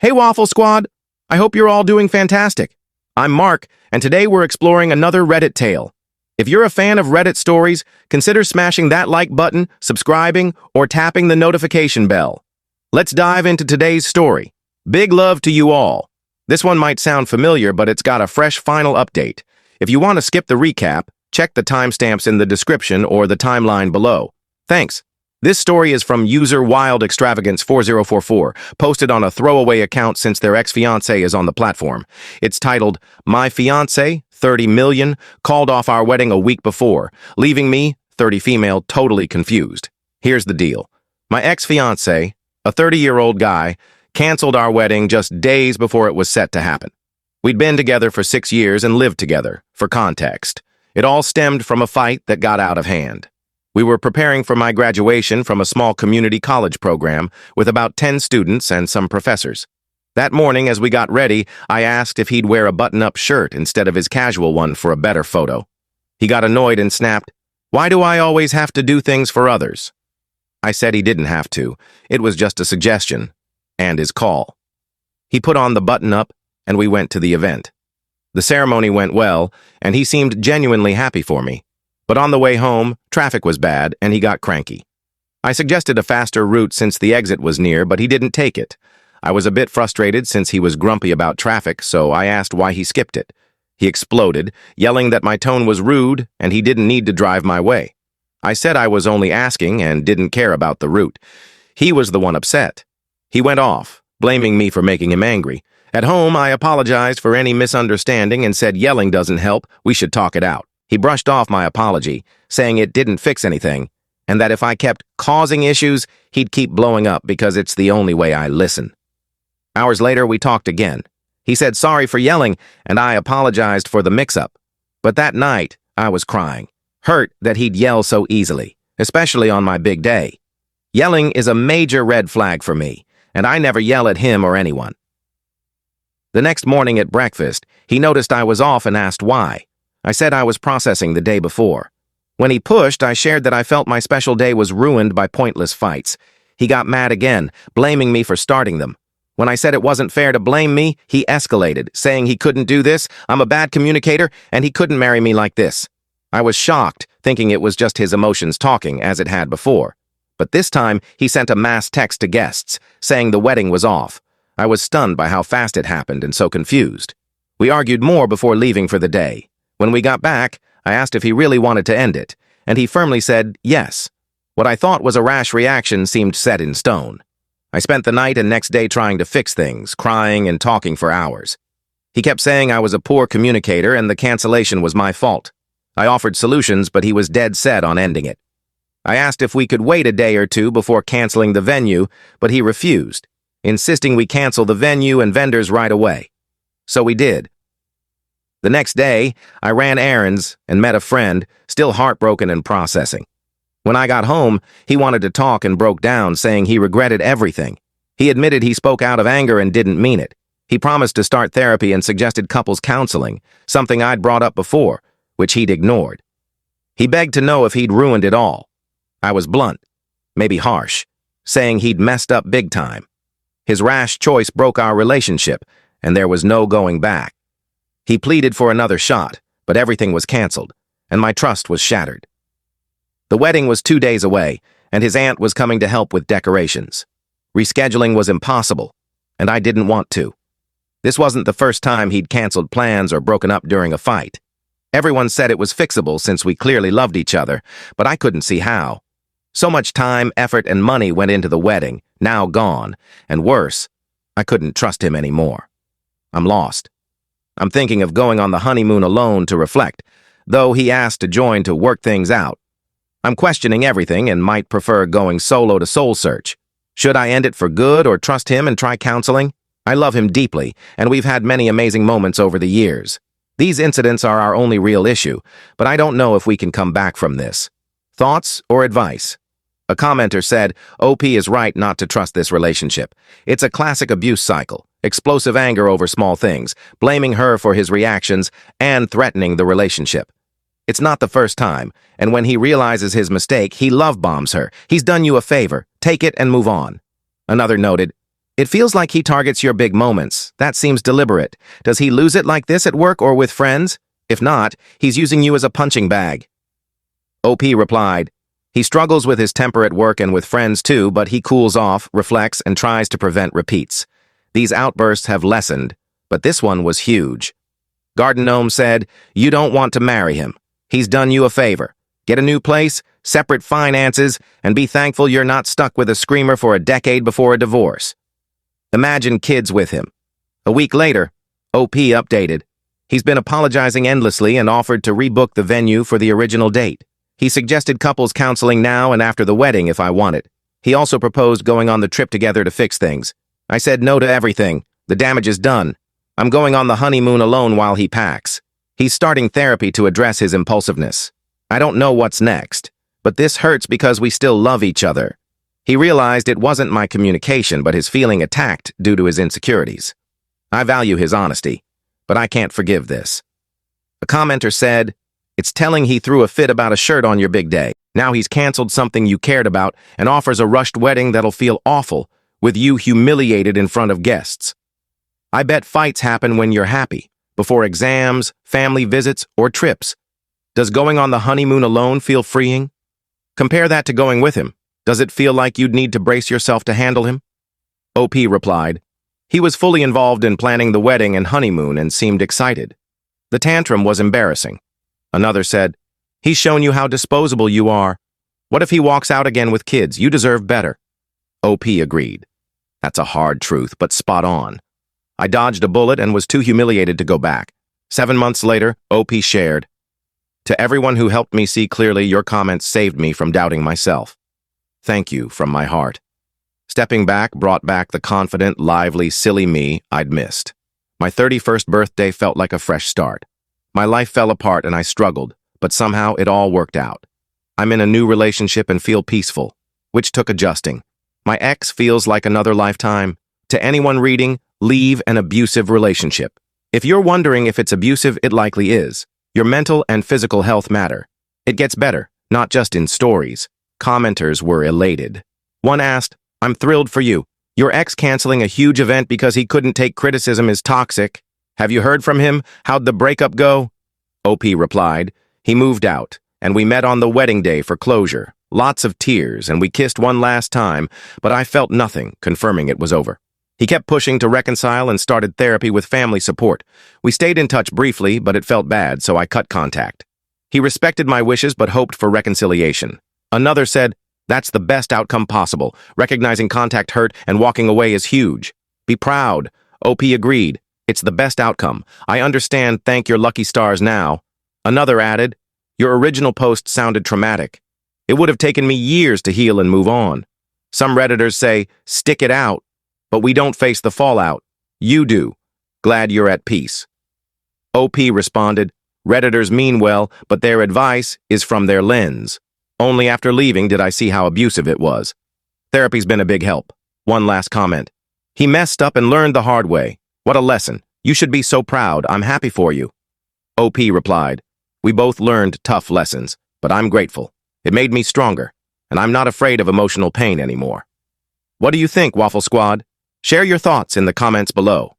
Hey Waffle Squad! I hope you're all doing fantastic. I'm Mark, and today we're exploring another Reddit tale. If you're a fan of Reddit stories, consider smashing that like button, subscribing, or tapping the notification bell. Let's dive into today's story. Big love to you all. This one might sound familiar, but it's got a fresh final update. If you want to skip the recap, check the timestamps in the description or the timeline below. Thanks. This story is from user Wild Extravagance 4044, posted on a throwaway account since their ex-fiancé is on the platform. It's titled, My Fiancé, 30 million, called off our wedding a week before, leaving me, 30 female, totally confused. Here's the deal. My ex-fiancé, a 30-year-old guy, canceled our wedding just days before it was set to happen. We'd been together for 6 years and lived together, for context. It all stemmed from a fight that got out of hand. We were preparing for my graduation from a small community college program with about 10 students and some professors. That morning, as we got ready, I asked if he'd wear a button-up shirt instead of his casual one for a better photo. He got annoyed and snapped, "Why do I always have to do things for others?" I said he didn't have to. It was just a suggestion, and his call. He put on the button-up, and we went to the event. The ceremony went well, and he seemed genuinely happy for me. But on the way home, traffic was bad, and he got cranky. I suggested a faster route since the exit was near, but he didn't take it. I was a bit frustrated since he was grumpy about traffic, so I asked why he skipped it. He exploded, yelling that my tone was rude and he didn't need to drive my way. I said I was only asking and didn't care about the route. He was the one upset. He went off, blaming me for making him angry. At home, I apologized for any misunderstanding and said yelling doesn't help, we should talk it out. He brushed off my apology, saying it didn't fix anything, and that if I kept causing issues, he'd keep blowing up because it's the only way I listen. Hours later, we talked again. He said sorry for yelling, and I apologized for the mix-up. But that night, I was crying, hurt that he'd yell so easily, especially on my big day. Yelling is a major red flag for me, and I never yell at him or anyone. The next morning at breakfast, he noticed I was off and asked why. I said I was processing the day before. When he pushed, I shared that I felt my special day was ruined by pointless fights. He got mad again, blaming me for starting them. When I said it wasn't fair to blame me, he escalated, saying he couldn't do this, I'm a bad communicator, and he couldn't marry me like this. I was shocked, thinking it was just his emotions talking, as it had before. But this time, he sent a mass text to guests, saying the wedding was off. I was stunned by how fast it happened and so confused. We argued more before leaving for the day. When we got back, I asked if he really wanted to end it, and he firmly said yes. What I thought was a rash reaction seemed set in stone. I spent the night and next day trying to fix things, crying and talking for hours. He kept saying I was a poor communicator and the cancellation was my fault. I offered solutions, but he was dead set on ending it. I asked if we could wait a day or two before canceling the venue, but he refused, insisting we cancel the venue and vendors right away. So we did. The next day, I ran errands and met a friend, still heartbroken and processing. When I got home, he wanted to talk and broke down, saying he regretted everything. He admitted he spoke out of anger and didn't mean it. He promised to start therapy and suggested couples counseling, something I'd brought up before, which he'd ignored. He begged to know if he'd ruined it all. I was blunt, maybe harsh, saying he'd messed up big time. His rash choice broke our relationship, and there was no going back. He pleaded for another shot, but everything was canceled, and my trust was shattered. The wedding was 2 days away, and his aunt was coming to help with decorations. Rescheduling was impossible, and I didn't want to. This wasn't the first time he'd canceled plans or broken up during a fight. Everyone said it was fixable since we clearly loved each other, but I couldn't see how. So much time, effort, and money went into the wedding, now gone, and worse, I couldn't trust him anymore. I'm lost. I'm thinking of going on the honeymoon alone to reflect, though he asked to join to work things out. I'm questioning everything and might prefer going solo to soul search. Should I end it for good or trust him and try counseling? I love him deeply, and we've had many amazing moments over the years. These incidents are our only real issue, but I don't know if we can come back from this. Thoughts or advice? A commenter said, OP is right not to trust this relationship. It's a classic abuse cycle. Explosive anger over small things, blaming her for his reactions, and threatening the relationship. It's not the first time, and when he realizes his mistake, he love bombs her. He's done you a favor. Take it and move on. Another noted, It feels like he targets your big moments. That seems deliberate. Does he lose it like this at work or with friends? If not, he's using you as a punching bag. OP replied, he struggles with his temper at work and with friends too, but he cools off, reflects, and tries to prevent repeats. These outbursts have lessened, but this one was huge. Garden Gnome said, you don't want to marry him. He's done you a favor. Get a new place, separate finances, and be thankful you're not stuck with a screamer for a decade before a divorce. Imagine kids with him. A week later, OP updated. He's been apologizing endlessly and offered to rebook the venue for the original date. He suggested couples counseling now and after the wedding if I wanted. He also proposed going on the trip together to fix things. I said no to everything. The damage is done. I'm going on the honeymoon alone while he packs. He's starting therapy to address his impulsiveness. I don't know what's next, but this hurts because we still love each other. He realized it wasn't my communication, but his feeling attacked due to his insecurities. I value his honesty, but I can't forgive this. A commenter said, it's telling he threw a fit about a shirt on your big day. Now he's canceled something you cared about and offers a rushed wedding that'll feel awful, with you humiliated in front of guests. I bet fights happen when you're happy, before exams, family visits, or trips. Does going on the honeymoon alone feel freeing? Compare that to going with him. Does it feel like you'd need to brace yourself to handle him? OP replied, he was fully involved in planning the wedding and honeymoon and seemed excited. The tantrum was embarrassing. Another said, he's shown you how disposable you are. What if he walks out again with kids? You deserve better. OP agreed. That's a hard truth, but spot on. I dodged a bullet and was too humiliated to go back. 7 months later, OP shared, to everyone who helped me see clearly, your comments saved me from doubting myself. Thank you from my heart. Stepping back brought back the confident, lively, silly me I'd missed. My 31st birthday felt like a fresh start. My life fell apart and I struggled, but somehow it all worked out. I'm in a new relationship and feel peaceful, which took adjusting. My ex feels like another lifetime. To anyone reading, leave an abusive relationship. If you're wondering if it's abusive, it likely is. Your mental and physical health matter. It gets better, not just in stories. Commenters were elated. One asked, I'm thrilled for you. Your ex canceling a huge event because he couldn't take criticism is toxic. Have you heard from him? How'd the breakup go? OP replied, he moved out, and we met on the wedding day for closure. Lots of tears, and we kissed one last time, but I felt nothing, confirming it was over. He kept pushing to reconcile and started therapy with family support. We stayed in touch briefly, but it felt bad, so I cut contact. He respected my wishes but hoped for reconciliation. Another said, that's the best outcome possible. Recognizing contact hurt and walking away is huge. Be proud. OP agreed. It's the best outcome. I understand, thank your lucky stars now. Another added, your original post sounded traumatic. It would have taken me years to heal and move on. Some Redditors say, stick it out. But we don't face the fallout. You do. Glad you're at peace. OP responded, Redditors mean well, but their advice is from their lens. Only after leaving did I see how abusive it was. Therapy's been a big help. One last comment. He messed up and learned the hard way. What a lesson. You should be so proud. I'm happy for you. OP replied, we both learned tough lessons, but I'm grateful. It made me stronger, and I'm not afraid of emotional pain anymore. What do you think, Waffle Squad? Share your thoughts in the comments below.